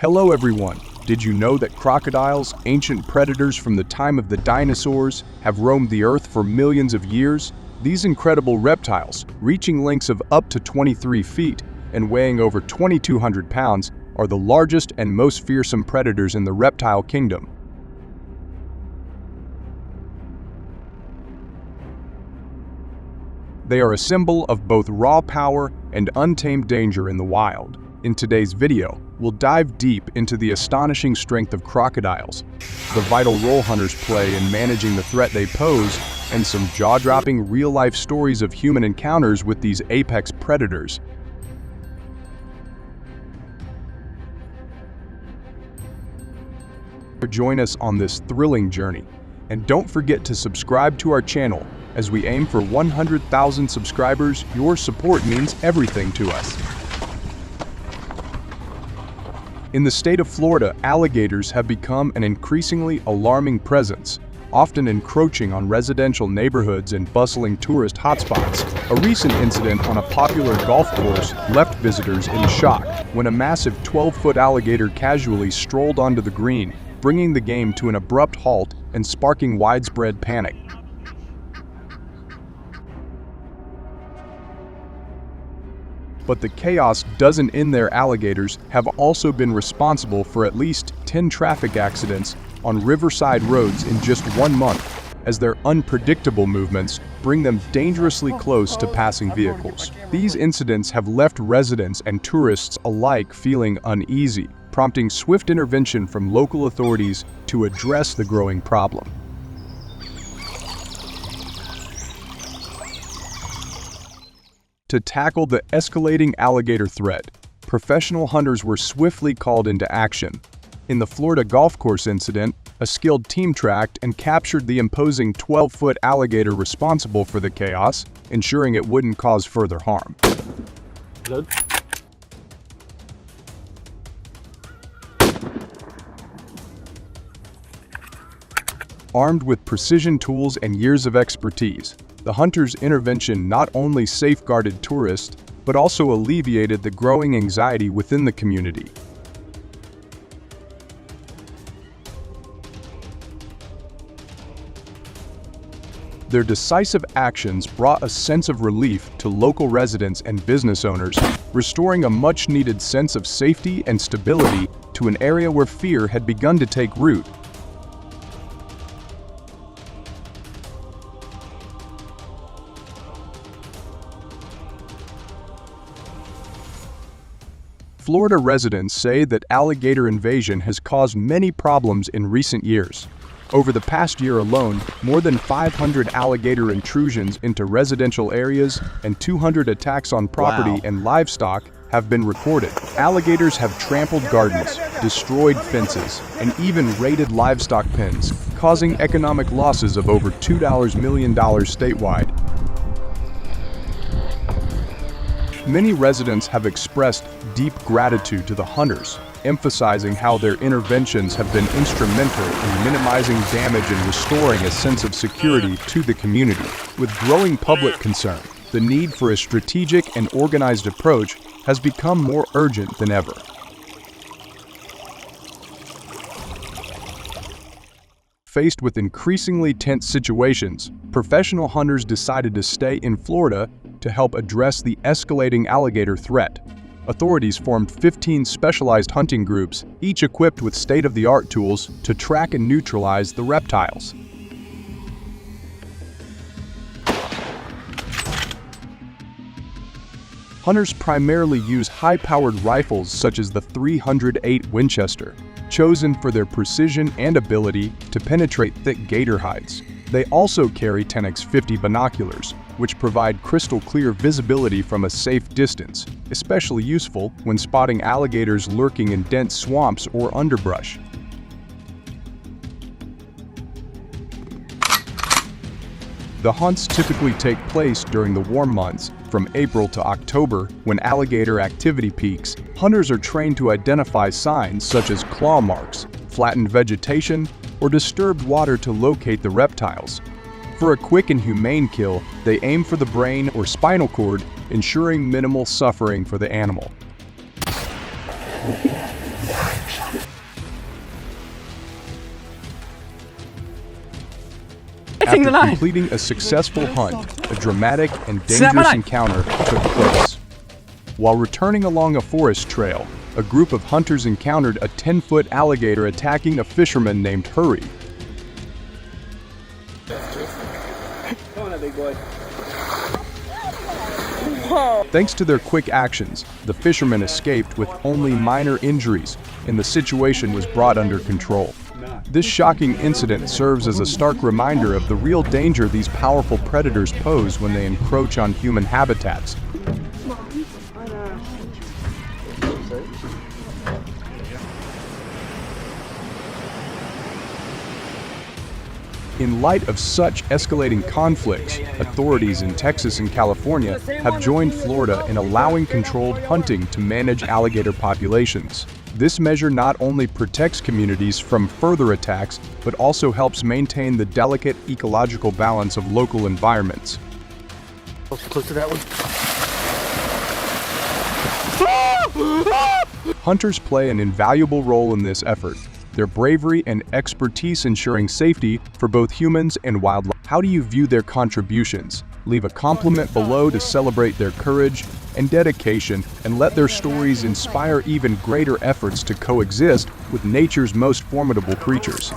Hello everyone! Did you know that crocodiles, ancient predators from the time of the dinosaurs, have roamed the earth for millions of years? These incredible reptiles, reaching lengths of up to 23 feet and weighing over 2,200 pounds, are the largest and most fearsome predators in the reptile kingdom. They are a symbol of both raw power and untamed danger in the wild. In today's video, we'll dive deep into the astonishing strength of crocodiles, the vital role hunters play in managing the threat they pose, and some jaw-dropping real-life stories of human encounters with these apex predators. Join us on this thrilling journey, and don't forget to subscribe to our channel. As we aim for 100,000 subscribers, your support means everything to us. In the state of Florida, alligators have become an increasingly alarming presence, often encroaching on residential neighborhoods and bustling tourist hotspots. A recent incident on a popular golf course left visitors in shock when a massive 12-foot alligator casually strolled onto the green, bringing the game to an abrupt halt and sparking widespread panic. But the chaos doesn't end there. Alligators have also been responsible for at least 10 traffic accidents on riverside roads in just 1 month, as their unpredictable movements bring them dangerously close to passing vehicles. These incidents have left residents and tourists alike feeling uneasy, prompting swift intervention from local authorities to address the growing problem. To tackle the escalating alligator threat, professional hunters were swiftly called into action. In the Florida golf course incident, a skilled team tracked and captured the imposing 12-foot alligator responsible for the chaos, ensuring it wouldn't cause further harm. Good. Armed with precision tools and years of expertise, the hunters' intervention not only safeguarded tourists, but also alleviated the growing anxiety within the community. Their decisive actions brought a sense of relief to local residents and business owners, restoring a much-needed sense of safety and stability to an area where fear had begun to take root. Florida residents say that alligator invasion has caused many problems in recent years. Over the past year alone, more than 500 alligator intrusions into residential areas and 200 attacks on property and livestock have been recorded. Alligators have trampled gardens, destroyed fences, and even raided livestock pens, causing economic losses of over $2 million statewide. Many residents have expressed deep gratitude to the hunters, emphasizing how their interventions have been instrumental in minimizing damage and restoring a sense of security to the community. With growing public concern, the need for a strategic and organized approach has become more urgent than ever. Faced with increasingly tense situations, professional hunters decided to stay in Florida to help address the escalating alligator threat. Authorities formed 15 specialized hunting groups, each equipped with state-of-the-art tools to track and neutralize the reptiles. Hunters primarily use high-powered rifles such as the .308 Winchester, chosen for their precision and ability to penetrate thick gator hides. They also carry 10x50 binoculars, which provide crystal-clear visibility from a safe distance, especially useful when spotting alligators lurking in dense swamps or underbrush. The hunts typically take place during the warm months, from April to October, when alligator activity peaks. Hunters are trained to identify signs such as claw marks, flattened vegetation, or disturbed water to locate the reptiles. For a quick and humane kill, they aim for the brain or spinal cord, ensuring minimal suffering for the animal. After completing a successful hunt, a dramatic and dangerous encounter took place. While returning along a forest trail, a group of hunters encountered a 10-foot alligator attacking a fisherman named Hurry. Come on, big boy. Thanks to their quick actions, the fisherman escaped with only minor injuries, and the situation was brought under control. This shocking incident serves as a stark reminder of the real danger these powerful predators pose when they encroach on human habitats. In light of such escalating conflicts, authorities in Texas and California have joined Florida in allowing controlled hunting to manage alligator populations. This measure not only protects communities from further attacks, but also helps maintain the delicate ecological balance of local environments. Close to that one. Hunters play an invaluable role in this effort, their bravery and expertise ensuring safety for both humans and wildlife. How do you view their contributions? Leave a compliment below to celebrate their courage and dedication, and let their stories inspire even greater efforts to coexist with nature's most formidable creatures.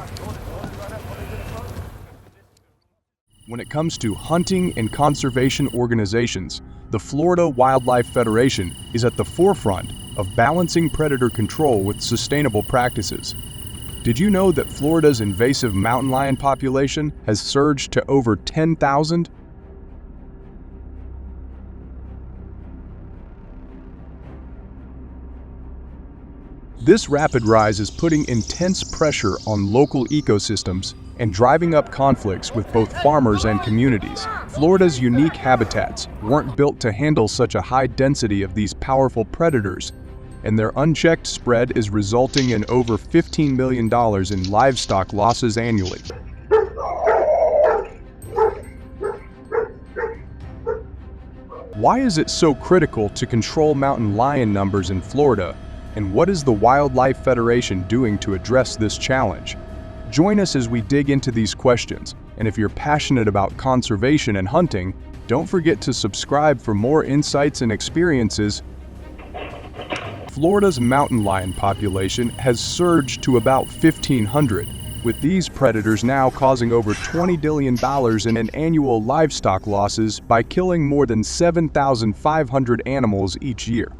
When it comes to hunting and conservation organizations, the Florida Wildlife Federation is at the forefront of balancing predator control with sustainable practices. Did you know that Florida's invasive mountain lion population has surged to over 10,000? This rapid rise is putting intense pressure on local ecosystems and driving up conflicts with both farmers and communities. Florida's unique habitats weren't built to handle such a high density of these powerful predators, and their unchecked spread is resulting in over $15 million in livestock losses annually. Why is it so critical to control mountain lion numbers in Florida, and what is the Wildlife Federation doing to address this challenge? Join us as we dig into these questions, and if you're passionate about conservation and hunting, don't forget to subscribe for more insights and experiences. Florida's mountain lion population has surged to about 1,500, with these predators now causing over $20 billion in annual livestock losses by killing more than 7,500 animals each year.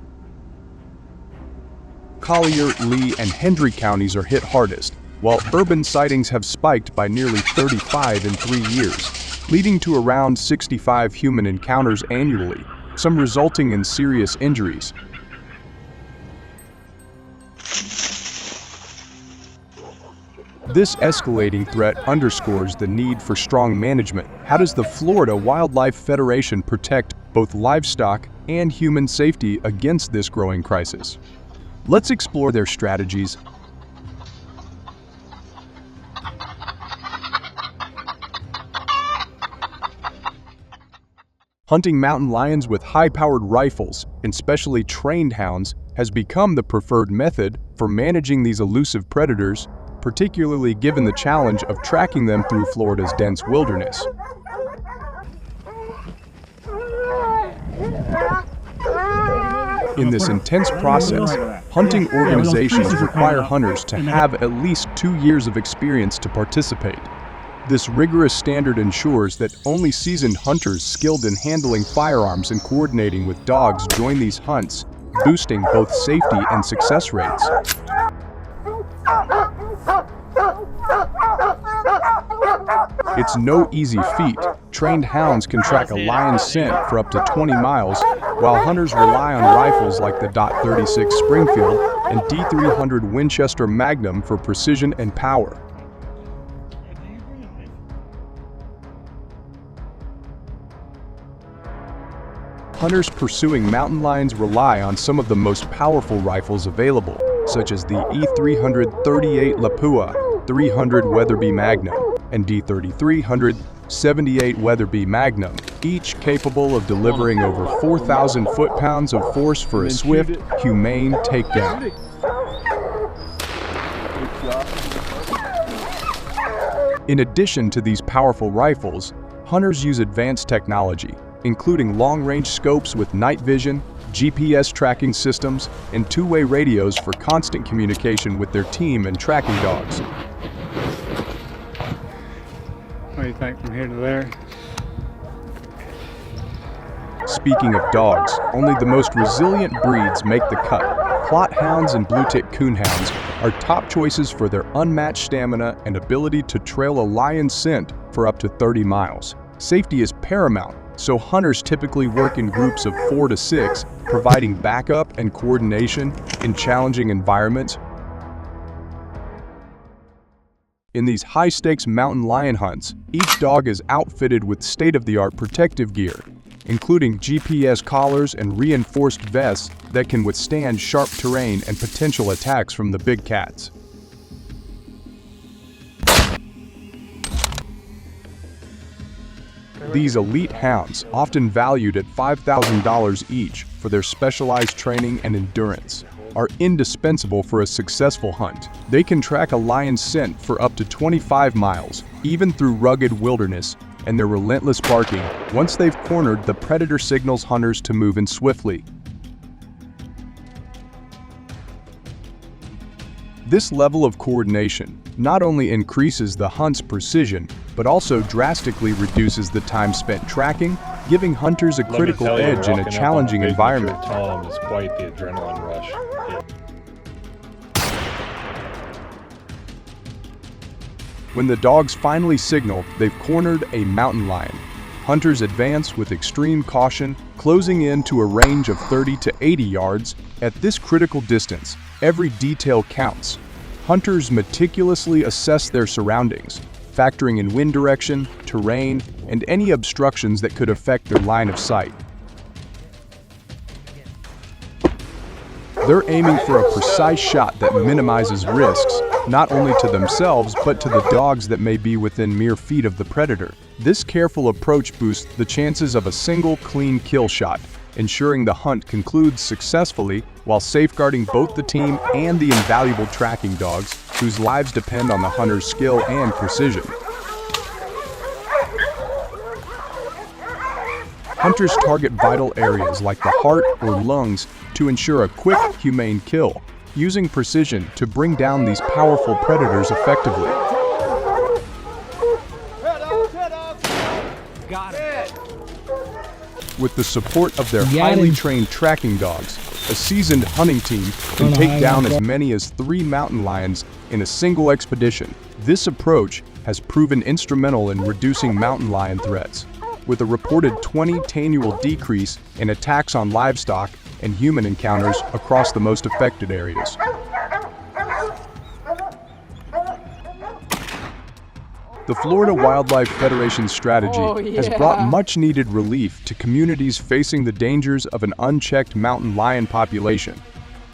Collier, Lee, and Hendry counties are hit hardest, while urban sightings have spiked by nearly 35 in 3 years, leading to around 65 human encounters annually, some resulting in serious injuries. This escalating threat underscores the need for strong management. How does the Florida Wildlife Federation protect both livestock and human safety against this growing crisis? Let's explore their strategies. Hunting mountain lions with high-powered rifles and specially trained hounds has become the preferred method for managing these elusive predators, particularly given the challenge of tracking them through Florida's dense wilderness. In this intense process, hunting organizations require hunters to have at least 2 years of experience to participate. This rigorous standard ensures that only seasoned hunters skilled in handling firearms and coordinating with dogs join these hunts, boosting both safety and success rates. It's no easy feat. Trained hounds can track a lion's scent for up to 20 miles, while hunters rely on rifles like the .36 Springfield and D300 Winchester Magnum for precision and power. Hunters pursuing mountain lions rely on some of the most powerful rifles available, such as the E338 Lapua 300 Weatherby Magnum and D3300 78 Weatherby Magnum, each capable of delivering over 4,000 foot-pounds of force for a swift, humane takedown. In addition to these powerful rifles, hunters use advanced technology, including long-range scopes with night vision, GPS tracking systems, and two-way radios for constant communication with their team and tracking dogs. What do you think from here to there? Speaking of dogs, only the most resilient breeds make the cut. Plot hounds and blue-tick coonhounds are top choices for their unmatched stamina and ability to trail a lion's scent for up to 30 miles. Safety is paramount, so hunters typically work in groups of 4 to 6, providing backup and coordination in challenging environments. In these high-stakes mountain lion hunts, each dog is outfitted with state-of-the-art protective gear, including GPS collars and reinforced vests that can withstand sharp terrain and potential attacks from the big cats. These elite hounds, often valued at $5,000 each for their specialized training and endurance, are indispensable for a successful hunt. They can track a lion's scent for up to 25 miles, even through rugged wilderness, and their relentless barking, once they've cornered the predator, signals hunters to move in swiftly. This level of coordination not only increases the hunt's precision, but also drastically reduces the time spent tracking, giving hunters a critical edge in a challenging environment. Is quite the adrenaline rush. When the dogs finally signal they've cornered a mountain lion, hunters advance with extreme caution, closing in to a range of 30 to 80 yards. At this critical distance, every detail counts. Hunters meticulously assess their surroundings, factoring in wind direction, terrain, and any obstructions that could affect their line of sight. They're aiming for a precise shot that minimizes risks, not only to themselves, but to the dogs that may be within mere feet of the predator. This careful approach boosts the chances of a single clean kill shot, ensuring the hunt concludes successfully while safeguarding both the team and the invaluable tracking dogs, whose lives depend on the hunter's skill and precision. Hunters target vital areas like the heart or lungs to ensure a quick, humane kill, using precision to bring down these powerful predators effectively. Got it. With the support of their highly trained tracking dogs, a seasoned hunting team can take down as many as 3 mountain lions in a single expedition. This approach has proven instrumental in reducing mountain lion threats, with a reported 20% annual decrease in attacks on livestock and human encounters across the most affected areas. The Florida Wildlife Federation's strategy has brought much-needed relief to communities facing the dangers of an unchecked mountain lion population.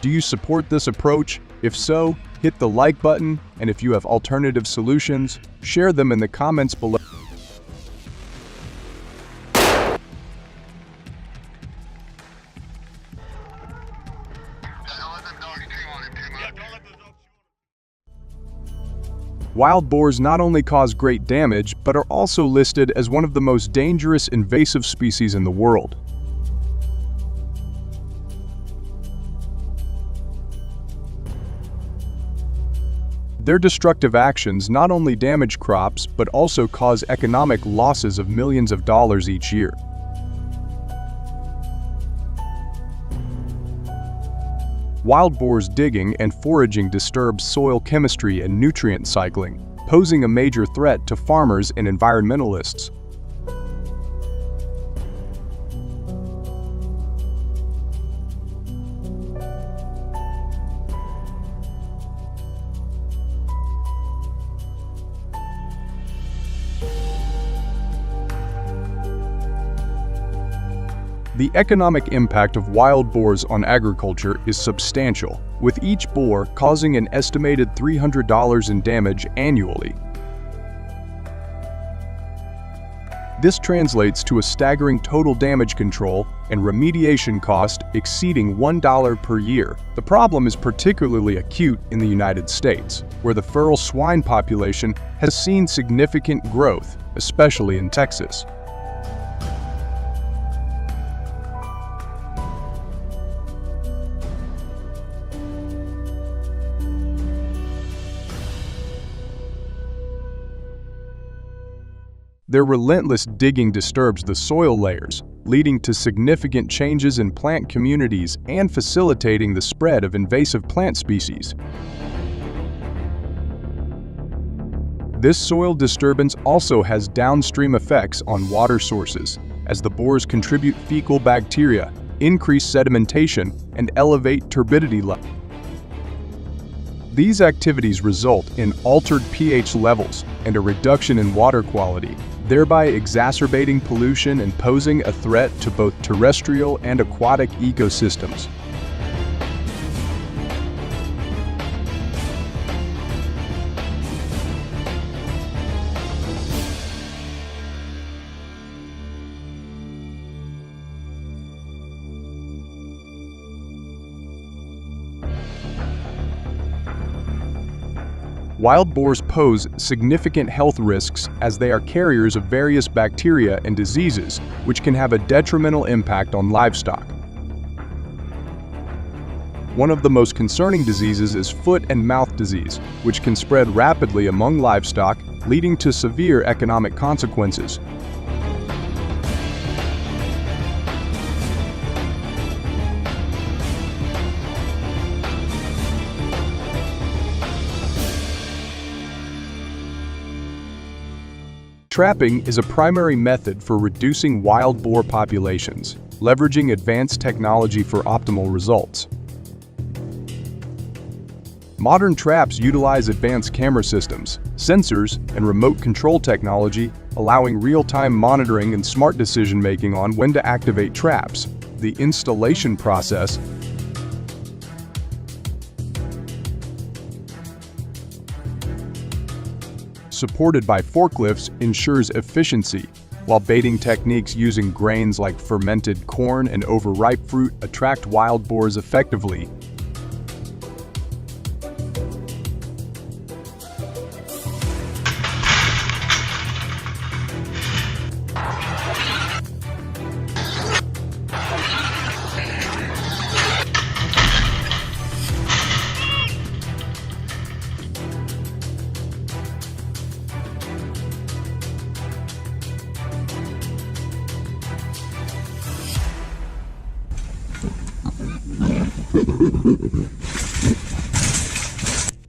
Do you support this approach? If so, hit the like button, and if you have alternative solutions, share them in the comments below. Wild boars not only cause great damage, but are also listed as one of the most dangerous invasive species in the world. Their destructive actions not only damage crops, but also cause economic losses of millions of dollars each year. Wild boars digging and foraging disturbs soil chemistry and nutrient cycling, posing a major threat to farmers and environmentalists. The economic impact of wild boars on agriculture is substantial, with each boar causing an estimated $300 in damage annually. This translates to a staggering total damage control and remediation cost exceeding $1 per year. The problem is particularly acute in the United States, where the feral swine population has seen significant growth, especially in Texas. Their relentless digging disturbs the soil layers, leading to significant changes in plant communities and facilitating the spread of invasive plant species. This soil disturbance also has downstream effects on water sources, as the boars contribute fecal bacteria, increase sedimentation, and elevate turbidity levels. These activities result in altered pH levels and a reduction in water quality, thereby exacerbating pollution and posing a threat to both terrestrial and aquatic ecosystems. Wild boars pose significant health risks as they are carriers of various bacteria and diseases, which can have a detrimental impact on livestock. One of the most concerning diseases is foot and mouth disease, which can spread rapidly among livestock, leading to severe economic consequences. Trapping is a primary method for reducing wild boar populations, leveraging advanced technology for optimal results. Modern traps utilize advanced camera systems, sensors, and remote control technology, allowing real-time monitoring and smart decision-making on when to activate traps. The installation process supported by forklifts ensures efficiency, while baiting techniques using grains like fermented corn and overripe fruit attract wild boars effectively.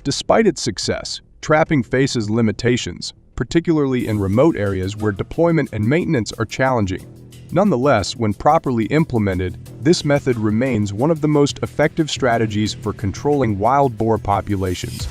Despite its success, trapping faces limitations, particularly in remote areas where deployment and maintenance are challenging. Nonetheless, when properly implemented, this method remains one of the most effective strategies for controlling wild boar populations.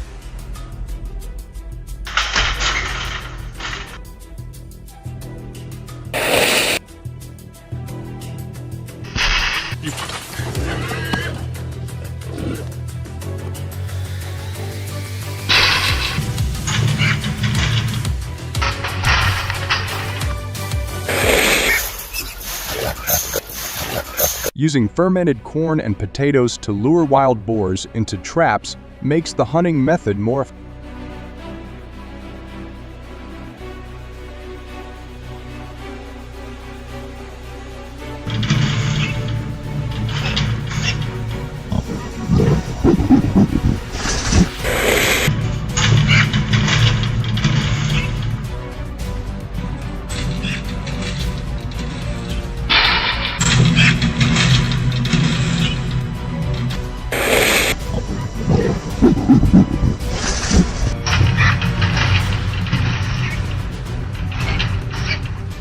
Using fermented corn and potatoes to lure wild boars into traps makes the hunting method more effective.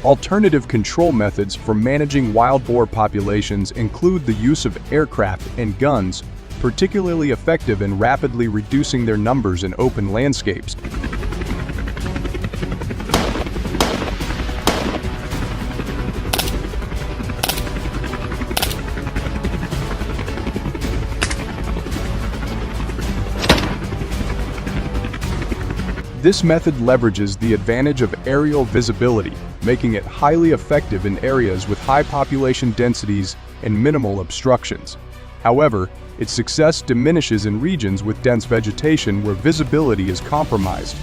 Alternative control methods for managing wild boar populations include the use of aircraft and guns, particularly effective in rapidly reducing their numbers in open landscapes. This method leverages the advantage of aerial visibility, making it highly effective in areas with high population densities and minimal obstructions. However, its success diminishes in regions with dense vegetation where visibility is compromised.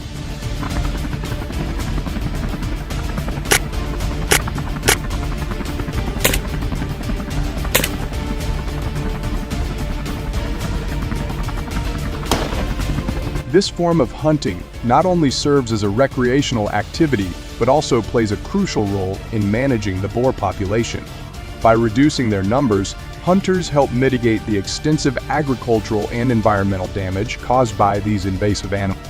This form of hunting not only serves as a recreational activity, but also plays a crucial role in managing the boar population. By reducing their numbers, hunters help mitigate the extensive agricultural and environmental damage caused by these invasive animals.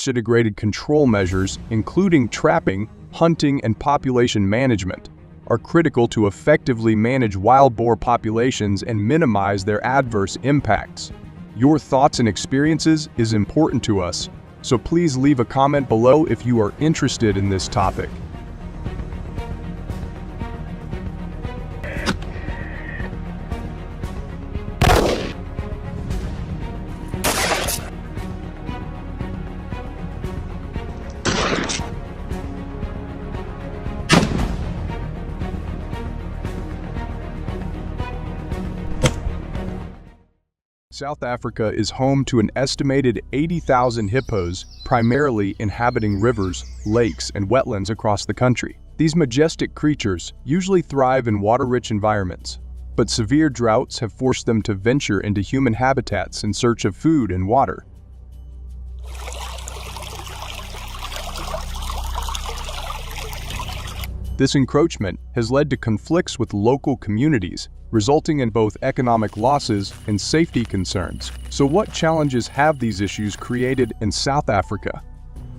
Integrated control measures, including trapping, hunting, and population management, are critical to effectively manage wild boar populations and minimize their adverse impacts. Your thoughts and experiences is important to us, so please leave a comment below if you are interested in this topic. South Africa is home to an estimated 80,000 hippos, primarily inhabiting rivers, lakes, and wetlands across the country. These majestic creatures usually thrive in water-rich environments, but severe droughts have forced them to venture into human habitats in search of food and water. This encroachment has led to conflicts with local communities, resulting in both economic losses and safety concerns. So what challenges have these issues created in South Africa?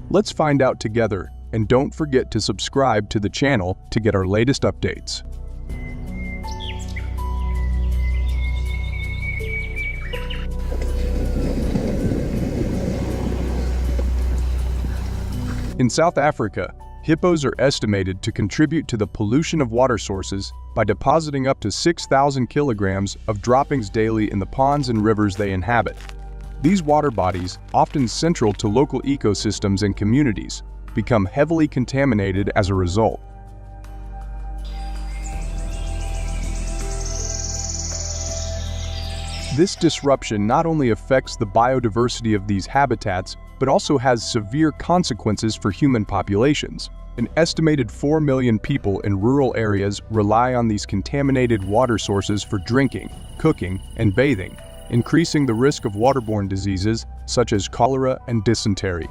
Let's find out together, and don't forget to subscribe to the channel to get our latest updates. In South Africa, hippos are estimated to contribute to the pollution of water sources by depositing up to 6,000 kilograms of droppings daily in the ponds and rivers they inhabit. These water bodies, often central to local ecosystems and communities, become heavily contaminated as a result. This disruption not only affects the biodiversity of these habitats, but also has severe consequences for human populations. An estimated 4 million people in rural areas rely on these contaminated water sources for drinking, cooking, and bathing, increasing the risk of waterborne diseases such as cholera and dysentery.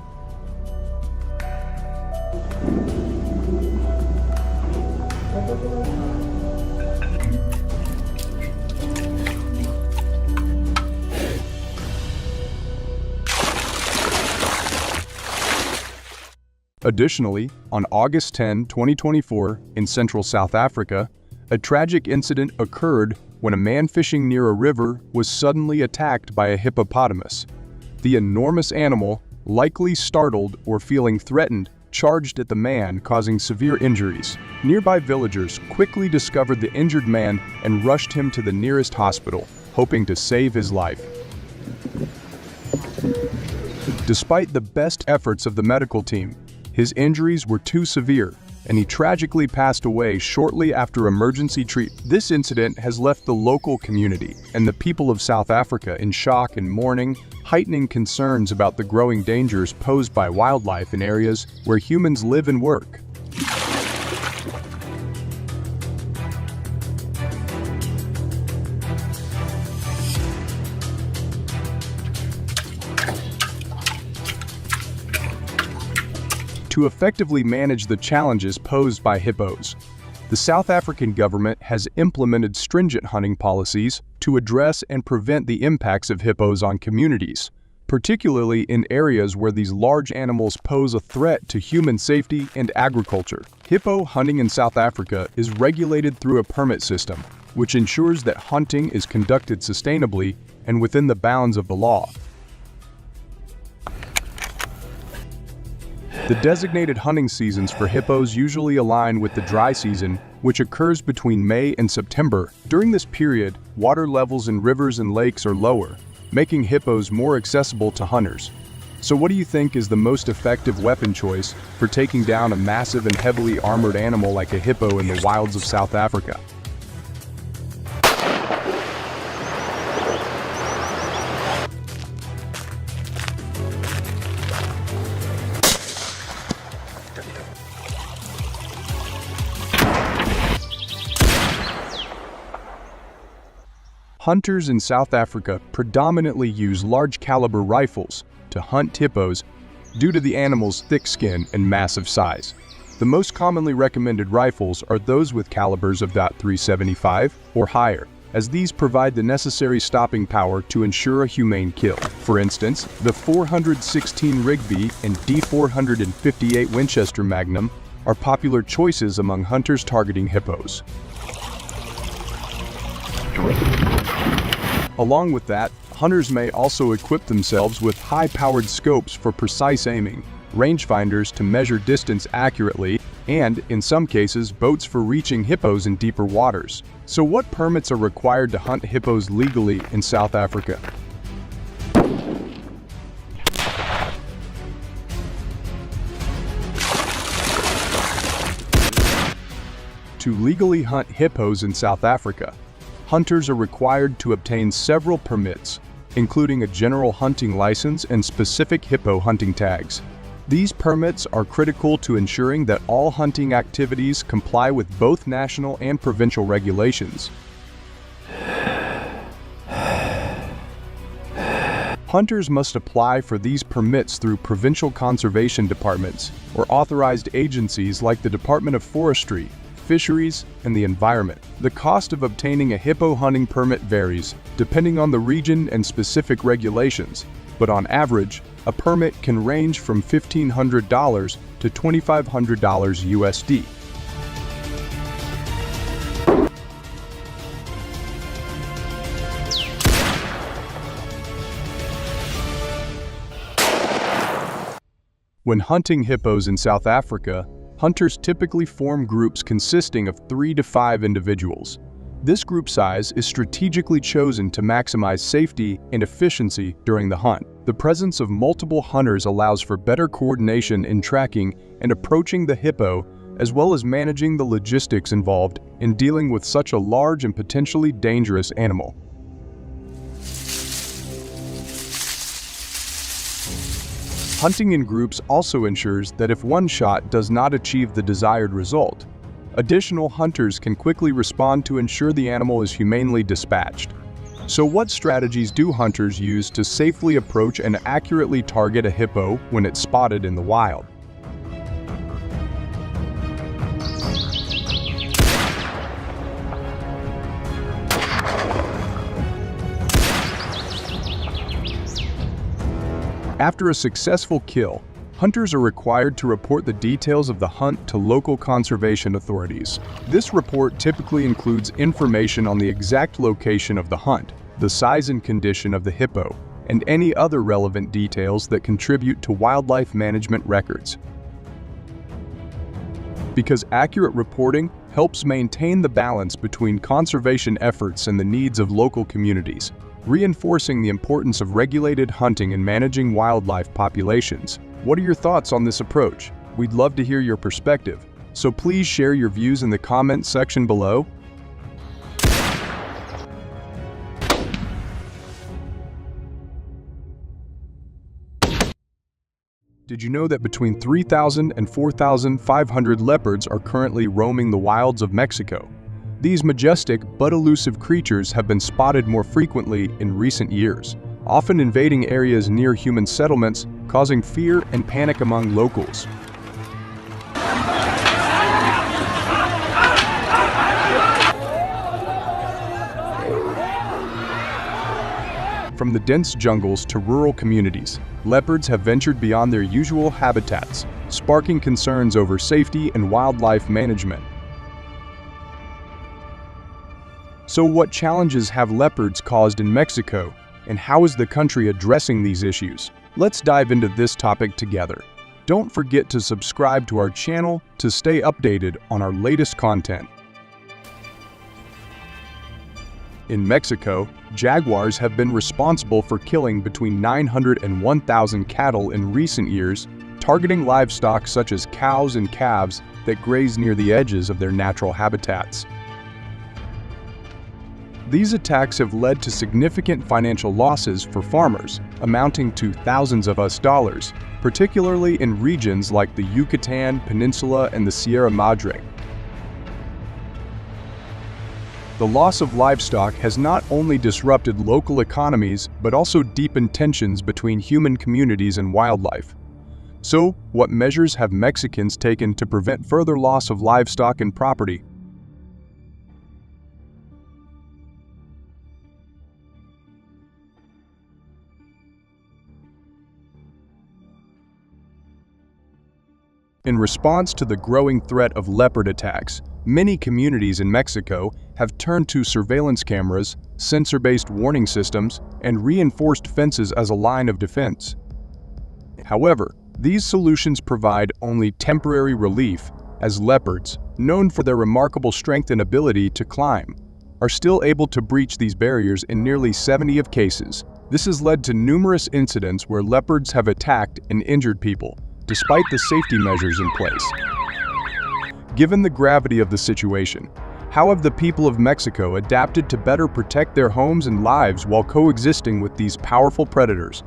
Additionally, on August 10, 2024, in central South Africa, a tragic incident occurred when a man fishing near a river was suddenly attacked by a hippopotamus. The enormous animal, likely startled or feeling threatened, charged at the man, causing severe injuries. Nearby villagers quickly discovered the injured man and rushed him to the nearest hospital, hoping to save his life. Despite the best efforts of the medical team, his injuries were too severe, and he tragically passed away shortly after emergency treatment. This incident has left the local community and the people of South Africa in shock and mourning, heightening concerns about the growing dangers posed by wildlife in areas where humans live and work. To effectively manage the challenges posed by hippos, the South African government has implemented stringent hunting policies to address and prevent the impacts of hippos on communities, particularly in areas where these large animals pose a threat to human safety and agriculture. Hippo hunting in South Africa is regulated through a permit system, which ensures that hunting is conducted sustainably and within the bounds of the law. The designated hunting seasons for hippos usually align with the dry season, which occurs between May and September. During this period, water levels in rivers and lakes are lower, making hippos more accessible to hunters. So what do you think is the most effective weapon choice for taking down a massive and heavily armored animal like a hippo in the wilds of South Africa? Hunters in South Africa predominantly use large-caliber rifles to hunt hippos due to the animal's thick skin and massive size. The most commonly recommended rifles are those with calibers of .375 or higher, as these provide the necessary stopping power to ensure a humane kill. For instance, the 416 Rigby and D458 Winchester Magnum are popular choices among hunters targeting hippos. Along with that, hunters may also equip themselves with high-powered scopes for precise aiming, rangefinders to measure distance accurately, and, in some cases, boats for reaching hippos in deeper waters. So what permits are required to hunt hippos legally in South Africa? To legally hunt hippos in South Africa, hunters are required to obtain several permits, including a general hunting license and specific hippo hunting tags. These permits are critical to ensuring that all hunting activities comply with both national and provincial regulations. Hunters must apply for these permits through provincial conservation departments or authorized agencies like the Department of Forestry, Fisheries, and the Environment. The cost of obtaining a hippo hunting permit varies, depending on the region and specific regulations, but on average, a permit can range from $1,500 to $2,500 USD. When hunting hippos in South Africa, hunters typically form groups consisting of 3 to 5 individuals. This group size is strategically chosen to maximize safety and efficiency during the hunt. The presence of multiple hunters allows for better coordination in tracking and approaching the hippo, as well as managing the logistics involved in dealing with such a large and potentially dangerous animal. Hunting in groups also ensures that if one shot does not achieve the desired result, additional hunters can quickly respond to ensure the animal is humanely dispatched. So what strategies do hunters use to safely approach and accurately target a hippo when it's spotted in the wild? After a successful kill, hunters are required to report the details of the hunt to local conservation authorities. This report typically includes information on the exact location of the hunt, the size and condition of the hippo, and any other relevant details that contribute to wildlife management records. Because accurate reporting helps maintain the balance between conservation efforts and the needs of local communities, reinforcing the importance of regulated hunting and managing wildlife populations. What are your thoughts on this approach? We'd love to hear your perspective, so please share your views in the comment section below. Did you know that between 3,000 and 4,500 leopards are currently roaming the wilds of Mexico? These majestic but elusive creatures have been spotted more frequently in recent years, often invading areas near human settlements, causing fear and panic among locals. From the dense jungles to rural communities, leopards have ventured beyond their usual habitats, sparking concerns over safety and wildlife management. So what challenges have leopards caused in Mexico, and how is the country addressing these issues? Let's dive into this topic together. Don't forget to subscribe to our channel to stay updated on our latest content. In Mexico, jaguars have been responsible for killing between 900 and 1,000 cattle in recent years, targeting livestock such as cows and calves that graze near the edges of their natural habitats. These attacks have led to significant financial losses for farmers, amounting to thousands of US dollars, particularly in regions like the Yucatan Peninsula and the Sierra Madre. The loss of livestock has not only disrupted local economies, but also deepened tensions between human communities and wildlife. So, what measures have Mexicans taken to prevent further loss of livestock and property? In response to the growing threat of leopard attacks, many communities in Mexico have turned to surveillance cameras, sensor-based warning systems, and reinforced fences as a line of defense. However, these solutions provide only temporary relief, as leopards, known for their remarkable strength and ability to climb, are still able to breach these barriers in nearly 70 of cases. This has led to numerous incidents where leopards have attacked and injured people, despite the safety measures in place. Given the gravity of the situation, how have the people of Mexico adapted to better protect their homes and lives while coexisting with these powerful predators?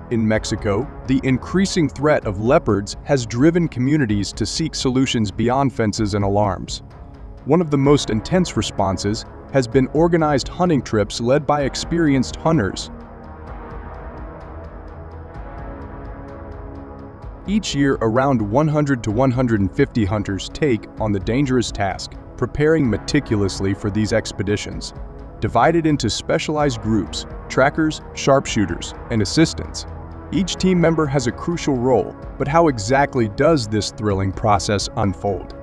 In Mexico, the increasing threat of leopards has driven communities to seek solutions beyond fences and alarms. One of the most intense responses has been organized hunting trips led by experienced hunters. Each year, around 100 to 150 hunters take on the dangerous task, preparing meticulously for these expeditions. Divided into specialized groups, trackers, sharpshooters, and assistants, each team member has a crucial role, but how exactly does this thrilling process unfold?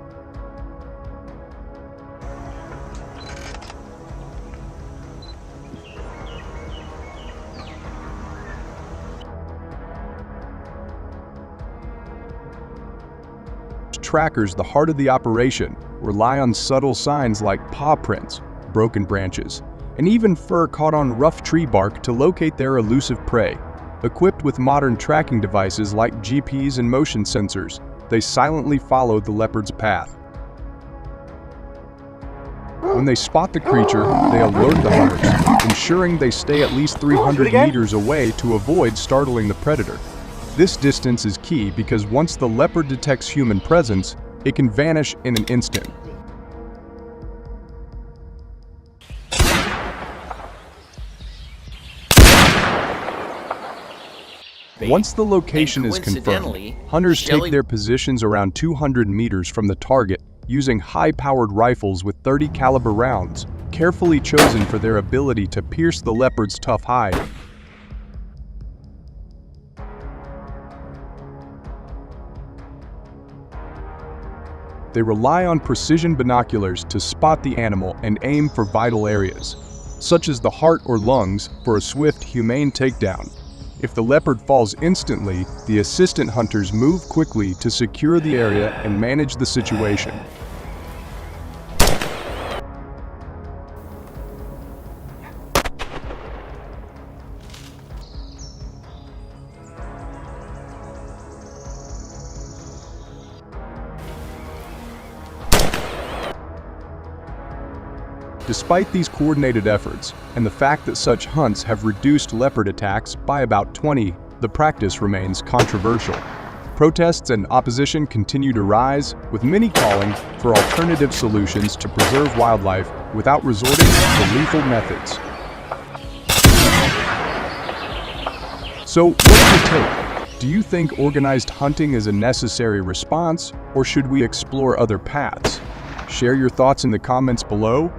Trackers, the heart of the operation, rely on subtle signs like paw prints, broken branches, and even fur caught on rough tree bark to locate their elusive prey. Equipped with modern tracking devices like GPS and motion sensors, they silently follow the leopard's path. When they spot the creature, they alert the hunters, ensuring they stay at least 300 meters away to avoid startling the predator. This distance is key because once the leopard detects human presence, it can vanish in an instant. Once the location is confirmed, hunters take their positions around 200 meters from the target using high-powered rifles with 30 caliber rounds, carefully chosen for their ability to pierce the leopard's tough hide. They rely on precision binoculars to spot the animal and aim for vital areas, such as the heart or lungs, for a swift, humane takedown. If the leopard falls instantly, the assistant hunters move quickly to secure the area and manage the situation. Despite these coordinated efforts, and the fact that such hunts have reduced leopard attacks by about 20, the practice remains controversial. Protests and opposition continue to rise, with many calling for alternative solutions to preserve wildlife without resorting to lethal methods. So, what's your take? Do you think organized hunting is a necessary response, or should we explore other paths? Share your thoughts in the comments below.